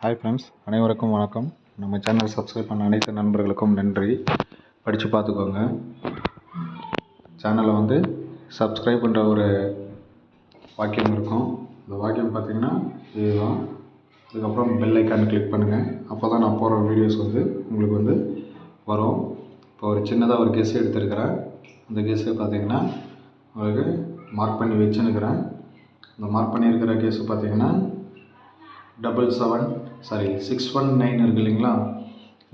Hi friends, அனைவருக்கும் வணக்கம். நம்ம சேனல் சப்ஸ்கிரைப் பண்ண அனைத்து நண்பர்களுக்கும் நன்றி. படித்து பார்த்துக்கோங்க. சேனலில் சப்ஸ்கிரைப் பண்ணுற ஒரு வாக்கியம் இருக்கும். இந்த வாக்கியம் பார்த்திங்கன்னா இதுதான். அதுக்கப்புறம் பெல் ஐக்கான் கிளிக் பண்ணுங்கள். அப்போ தான் நான் போடுற வீடியோஸ் உங்களுக்கு வரும். இப்போ ஒரு சின்னதாக ஒரு கெஸ் எடுத்துருக்கிறேன். அந்த கெஸ்ஸு பார்த்திங்கன்னா உங்களுக்கு மார்க் பண்ணி வச்சுன்னுக்கிறேன். இந்த மார்க் பண்ணியிருக்கிற கெஸ்ஸு பார்த்திங்கன்னா 619 இருக்குது இல்லைங்களா?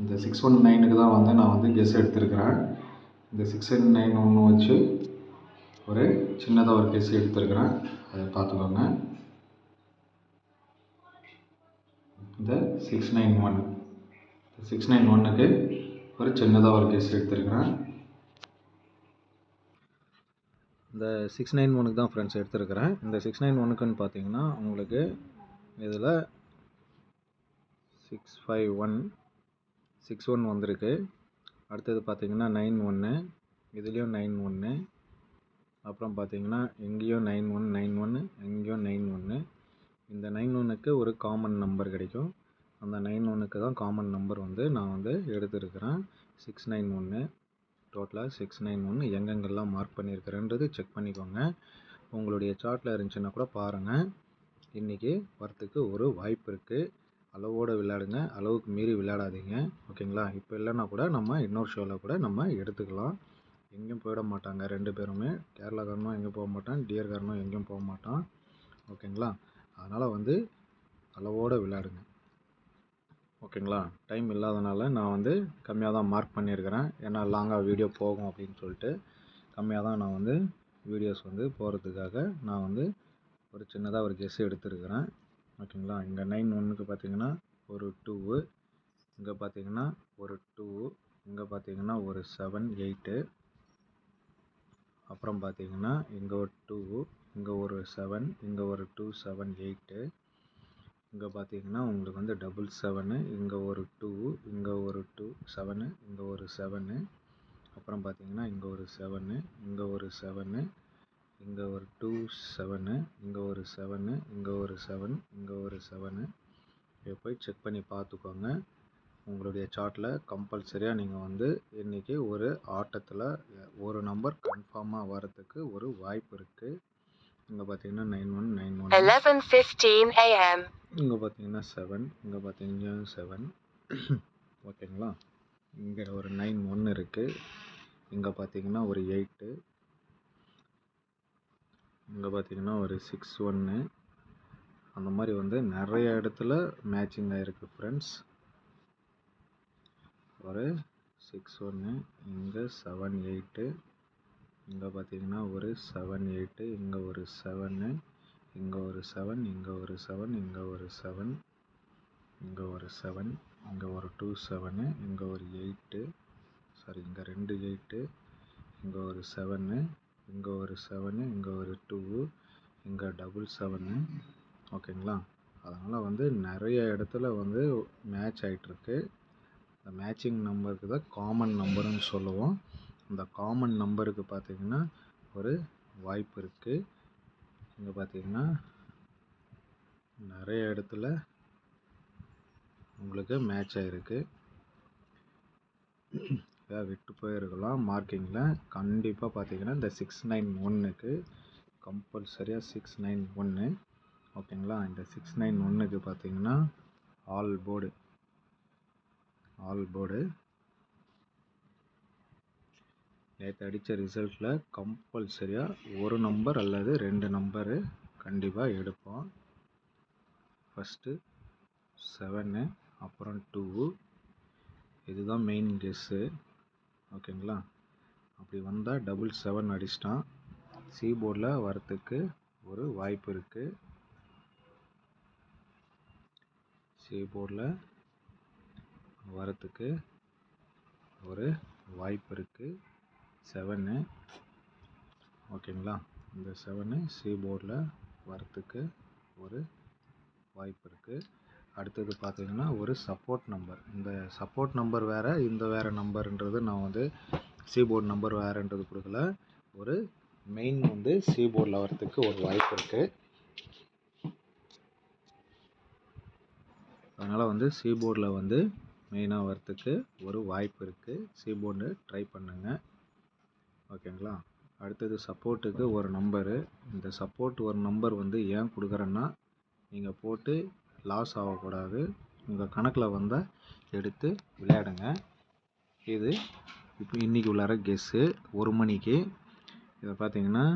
இந்த 619க்கு தான் நான் கெஸ் எடுத்திருக்கிறேன். இந்த 619 வச்சு ஒரு சின்னதாக ஒரு கெஸ் எடுத்திருக்கிறேன். அதை பார்த்துக்கோங்க. இந்த 691க்கு ஒரு சின்னதாக ஒரு கெஸ் எடுத்திருக்கிறேன். இந்த 691க்கு தான் ஃப்ரெண்ட்ஸ் எடுத்திருக்கிறேன். இந்த 691க்குன்னு பார்த்தீங்கன்னா உங்களுக்கு இதில் 651 வந்திருக்கு. அடுத்தது பார்த்திங்கன்னா 91, இதுலேயும் 91, அப்புறம் பார்த்திங்கன்னா இங்கேயும் 91, இங்கேயும் 91. இந்த 91க்கு ஒரு காமன் நம்பர் கிடைக்கும். அந்த 91க்கு தான் காமன் நம்பர் நான் எடுத்துருக்கிறேன். 691 டோட்டலாக 691 எங்கெங்கெல்லாம் மார்க் பண்ணியிருக்கிறேன்றது செக் பண்ணிக்கோங்க. உங்களுடைய சார்ட்டில் இருந்துச்சுன்னா கூட பாருங்கள். இன்றைக்கி வரத்துக்கு ஒரு வாய்ப்பு இருக்குது. அளவோடு விளையாடுங்க, அளவுக்கு மீறி விளையாடாதீங்க. ஓகேங்களா? இப்போ இல்லைன்னா கூட நம்ம இன்னொரு ஷோவில் கூட நம்ம எடுத்துக்கலாம். எங்கேயும் போயிட மாட்டாங்க ரெண்டு பேருமே. கேரளாக்காரனும் எங்கேயும் போக மாட்டான், டியர்காரனும் எங்கேயும் போக மாட்டான். ஓகேங்களா? அதனால் அளவோடு விளையாடுங்க. ஓகேங்களா? டைம் இல்லாதனால நான் கம்மியாக தான் மார்க் பண்ணியிருக்கிறேன். ஏன்னா லாங்காக வீடியோ போகும் அப்படின்னு சொல்லிட்டு கம்மியாக தான் நான் வீடியோஸ் போகிறதுக்காக நான் ஒரு சின்னதாக ஒரு கெஸ் எடுத்துருக்கிறேன். ஓகேங்களா? இங்கே 91க்கு பார்த்தீங்கன்னா ஒரு 2, இங்கே பார்த்தீங்கன்னா ஒரு 2, இங்கே பார்த்தீங்கன்னா ஒரு 7, 8, அப்புறம் பார்த்தீங்கன்னா இங்கே ஒரு 2, இங்கே ஒரு 7, இங்கே ஒரு 2, 7, 8, இங்கே பார்த்தீங்கன்னா உங்களுக்கு 7, இங்கே ஒரு 2, இங்கே ஒரு 2, 7, இங்கே ஒரு 7, அப்புறம் பார்த்தீங்கன்னா இங்கே ஒரு 7, இங்கே ஒரு 7, இங்கே ஒரு 2, 7, இங்கே ஒரு 7, இங்கே ஒரு 7, இங்கே ஒரு 7. இதை போய் செக் பண்ணி பார்த்துக்கோங்க. உங்களுடைய சார்ட்டில் கம்பல்சரியாக நீங்கள் இன்றைக்கி ஒரு ஆட்டத்தில் ஒரு நம்பர் கன்ஃபார்மாக வரதுக்கு ஒரு வாய்ப்பு இருக்குது. இங்கே பார்த்தீங்கன்னா 91, 11:15 a.m. இங்கே பார்த்தீங்கன்னா 7, இங்கே பார்த்தீங்கன்னா 7. ஓகேங்களா? இங்கே ஒரு 91 இருக்குது. இங்கே பார்த்தீங்கன்னா ஒரு 8, இங்கே பார்த்தீங்கன்னா ஒரு 61. அந்த மாதிரி நிறைய இடத்துல மேட்சிங் ஆகிருக்கு ஃப்ரெண்ட்ஸ். ஒரு 61, இங்கே 7, 8, இங்கே பார்த்தீங்கன்னா ஒரு 7, 8, இங்கே ஒரு 7, இங்கே ஒரு 7, இங்கே ஒரு 7, இங்கே ஒரு 7, இங்கே ஒரு 7, இங்கே ஒரு 2, 7, இங்கே ஒரு 8, இங்கே 2 8, இங்கே ஒரு 7, இங்கே ஒரு 7, இங்கே ஒரு 2, இங்கே 7. ஓகேங்களா? அதனால் நிறைய இடத்துல மேட்ச் ஆகிட்டுருக்கு. இந்த மேட்சிங் நம்பருக்கு தான் காமன் நம்பருன்னு சொல்லுவோம். இந்த காமன் நம்பருக்கு பார்த்திங்கன்னா ஒரு வாய்ப்பு இருக்குது. இங்கே பார்த்திங்கன்னா நிறைய இடத்துல உங்களுக்கு மேட்ச் ஆகிருக்கு. விட்டு போயிருக்கலாம் மார்க்கிங்கில். கண்டிப்பாக பார்த்திங்கன்னா இந்த 691க்கு கம்பல்சரியாக 691. ஓகேங்களா? இந்த 691க்கு பார்த்தீங்கன்னா ஆல் போர்டு நேற்று அடித்த ரிசல்ட்டில் கம்பல்சரியாக ஒரு நம்பர் அல்லது 2 நம்பரு கண்டிப்பாக எடுப்போம். ஃபஸ்ட்டு 7, அப்புறம் 2. இதுதான் மெயின் கெஸ்ஸு. ஓகேங்களா? அப்படி வந்தால் 7 அடிச்சிட்டான். சி போர்டில் வரத்துக்கு ஒரு வாய்ப்பு இருக்குது. சி போர்டில் வரத்துக்கு ஒரு வாய்ப்பு இருக்குது. 7. ஓகேங்களா? இந்த 7 சி போர்டில் வரத்துக்கு ஒரு வாய்ப்பு இருக்குது. அடுத்தது பார்த்திங்கன்னா ஒரு சப்போர்ட் நம்பர். இந்த சப்போர்ட் நம்பர் வேறு, இந்த வேறு நம்பருன்றது நான் சி போர்டு நம்பர் வேறுன்றது கொடுக்கல. ஒரு மெயின் சி போர்டில் வரத்துக்கு ஒரு வாய்ப்பு இருக்குது. அதனால் வந்து சி போர்டில் வந்து மெயினாக வரத்துக்கு ஒரு வாய்ப்பு இருக்குது. சி போர்டு ட்ரை பண்ணுங்கள். ஓகேங்களா. அடுத்தது சப்போர்ட்டுக்கு ஒரு நம்பரு. இந்த சப்போர்ட் ஒரு நம்பர் வந்து ஏன் கொடுக்குறேன்னா, நீங்கள் போட்டு லாஸ் ஆகக்கூடாது. உங்கள் கணக்கில் வந்தால் எடுத்து விளையாடுங்க. இது இப்போ இன்றைக்கி உள்ளார கெஸ்ஸு 1 மணிக்கு. இதை பார்த்தீங்கன்னா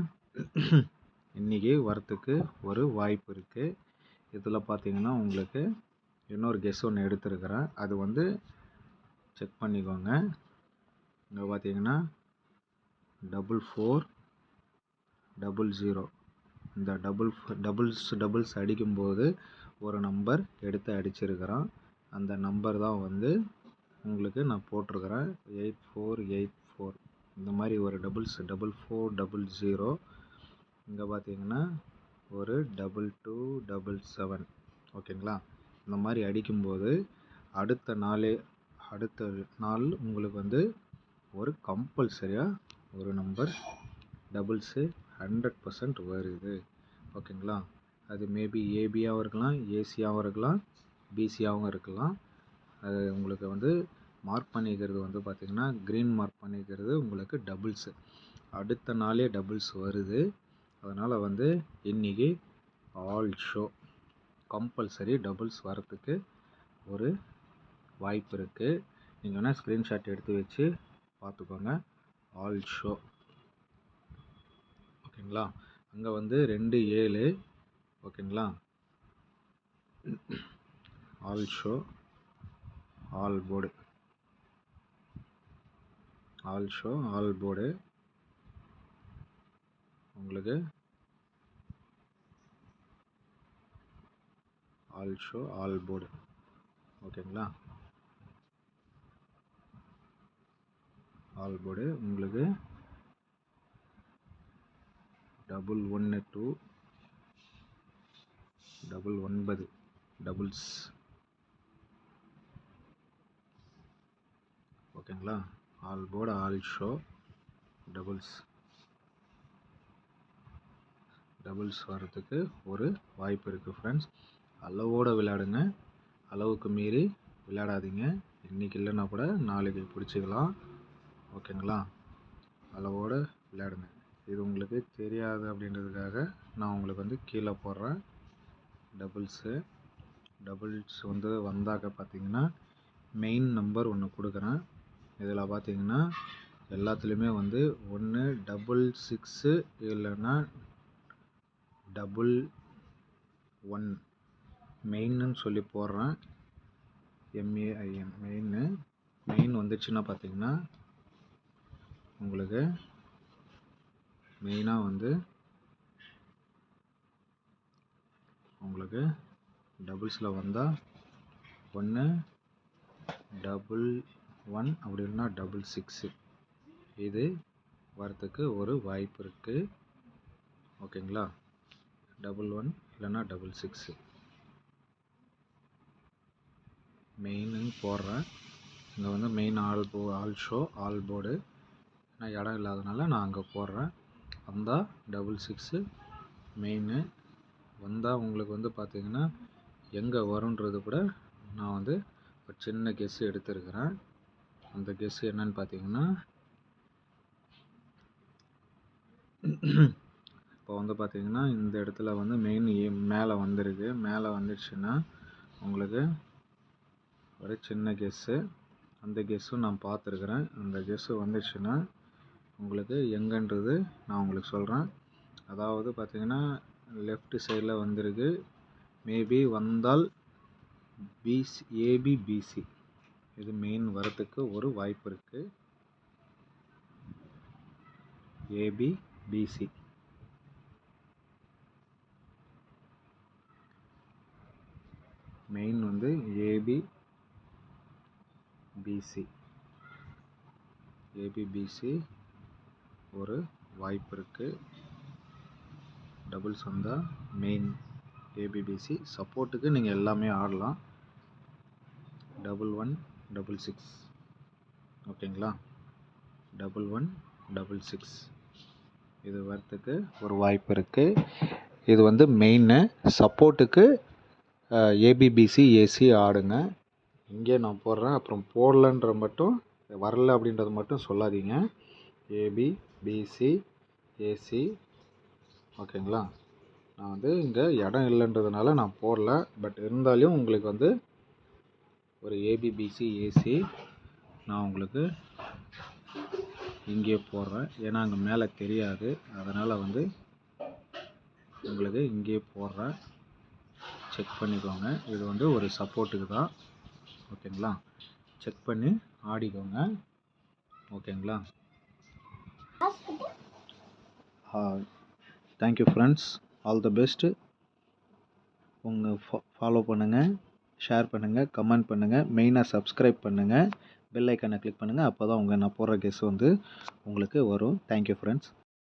இன்றைக்கி வரத்துக்கு ஒரு வாய்ப்பு இருக்குது. இதில் பார்த்தீங்கன்னா உங்களுக்கு இன்னொரு கெஸ் ஒன்று எடுத்துருக்கிறேன். அது வந்து செக் பண்ணிக்கோங்க. இங்கே பார்த்தீங்கன்னா 4400. இந்த டபுள்ஸ் அடிக்கும்போது ஒரு நம்பர் எடுத்து அடிச்சிருக்கிறோம். அந்த நம்பர் தான் வந்து உங்களுக்கு நான் போட்டிருக்கிறேன் 8484. இந்த மாதிரி ஒரு டபுள்ஸ் 4400. இங்கே பார்த்தீங்கன்னா ஒரு 2277. ஓகேங்களா. இந்த மாதிரி அடிக்கும்போது அடுத்த நாள் உங்களுக்கு வந்து ஒரு கம்பல்சரியாக ஒரு நம்பர் டபுள்ஸு 100% வருது. ஓகேங்களா. அது மேபி ஏபியாகவும் இருக்கலாம், ஏசியாகவும் இருக்கலாம், பிசியாகவும் இருக்கலாம். அது உங்களுக்கு வந்து மார்க் பண்ணிக்கிறது வந்து பார்த்திங்கன்னா க்ரீன் மார்க் பண்ணிக்கிறது உங்களுக்கு டபுள்ஸு. அடுத்த நாளே டபுள்ஸ் வருது. அதனால் வந்து இன்றைக்கி ஆல் ஷோ கம்பல்சரி டபுள்ஸ் வரத்துக்கு ஒரு வாய்ப்பு இருக்குது. நீங்கள் வேணால் ஸ்க்ரீன்ஷாட் எடுத்து வச்சு பார்த்துக்கோங்க. All show. ஓகேங்களா. அங்கே வந்து 27. ஓகேங்களா. All show all board. All show all board உங்களுக்கு ஆல் ஷோ ஆல் போர்டு. ஓகேங்களா. ஆல் போர்டு உங்களுக்கு 112 9 டபுள்ஸ். ஓகேங்களா. All board all show doubles வரத்துக்கு ஒரு வாய்ப்பு இருக்குது ஃப்ரெண்ட்ஸ். அளவோடு விளையாடுங்க. அளவுக்கு மீறி விளையாடாதீங்க. இன்றைக்கி இல்லைன்னா கூட நாளைக்கு பிடிச்சிக்கலாம். ஓகேங்களா. அளவோடு விளையாடுங்க. இது உங்களுக்கு தெரியாது அப்படின்றதுக்காக நான் உங்களுக்கு வந்து கீழே போடுறேன். டபுள்ஸ் வந்து வந்தாக்க பார்த்தீங்கன்னா மெயின் நம்பர் ஒன்று கொடுக்குறேன். இதில் பார்த்தீங்கன்னா எல்லாத்துலேயுமே வந்து 1 66 இல்லைன்னா 11 மெயின்னு சொல்லி போடுறேன். MEIN மெயின் வந்துச்சுன்னா பார்த்தீங்கன்னா உங்களுக்கு மெயினாக வந்து உங்களுக்கு டபுள்ஸில் வந்தால் 1 11 அப்படி இல்லைன்னா 66 இது வரத்துக்கு ஒரு வாய்ப்பு இருக்குது. ஓகேங்களா. 11 இல்லைன்னா 66 மெயின்னு போடுறேன். இங்கே வந்து main all show all board. நான் இடம் இல்லாதனால நான் அங்கே போடுறேன். வந்தால் 66 மெயின்னு வந்தால் உங்களுக்கு வந்து பார்த்திங்கன்னா எங்கே வரும்ன்றது கூட நான் வந்து ஒரு சின்ன கெஸ் எடுத்துருக்கிறேன். அந்த கெஸ் என்னன்னு பார்த்தீங்கன்னா இப்போ வந்து பார்த்திங்கன்னா இந்த இடத்துல வந்து மெயின் மேலே வந்திருக்கு. மேலே வந்துடுச்சுன்னா உங்களுக்கு ஒரு சின்ன கெஸ்ஸு. அந்த கெஸ்ஸும் நான் பார்த்துருக்குறேன். அந்த கெஸ்ஸு வந்துடுச்சுன்னா உங்களுக்கு எங்கன்றது நான் உங்களுக்கு சொல்கிறேன். அதாவது பார்த்திங்கன்னா லெஃப்ட் சைடில் வந்திருக்கு. மேபி வந்தால் ஏபிபிசி இது மெயின் வரத்துக்கு ஒரு வாய்ப்பு இருக்குது. ஏபிபிசி மெயின் வந்து ஏபிபிசி ஒரு வாய்ப்பு இருக்குது. டபுள்ஸ் வந்தால் மெயின் ஏபிபிசி. சப்போர்ட்டுக்கு நீங்கள் எல்லாமே ஆடலாம். 1166 ஓகேங்களா. 1166 இது வரத்துக்கு ஒரு வாய்ப்பு இருக்குது. இது வந்து மெயின்னு. சப்போர்ட்டுக்கு ஏபிபிசி ஏசி ஆடுங்க. இங்கே நான் போடுறேன், அப்புறம் போடலன்ற மட்டும் வரல அப்படின்றது மட்டும் சொல்லாதீங்க. ஏபிபிசி ஏசி ஓகேங்களா. நான் வந்து இங்கே இடம் இல்லைன்றதுனால நான் போடல. பட் இருந்தாலும் உங்களுக்கு வந்து ஒரு ஏபிபிசி ஏசி நான் உங்களுக்கு இங்கே போடுறேன். ஏன்னா அங்கே மேலே தெரியாது, அதனால் வந்து உங்களுக்கு இங்கே போடுறேன். செக் பண்ணிக்கோங்க. இது வந்து ஒரு சப்போர்ட்டுக்கு தான். ஓகேங்களா. செக் பண்ணி ஆடிக்கோங்க. ஓகேங்களா. Thank you friends. All the best. உங்கள் ஃபாலோ பண்ணுங்கள், ஷேர் பண்ணுங்கள், கமெண்ட் பண்ணுங்கள், மெயினாக சப்ஸ்கிரைப் பண்ணுங்கள், பெல் ஐக்கானை கிளிக் பண்ணுங்கள். அப்போ தான் நான் போடுற கெஸ் வந்து உங்களுக்கு வரும். Thank you friends.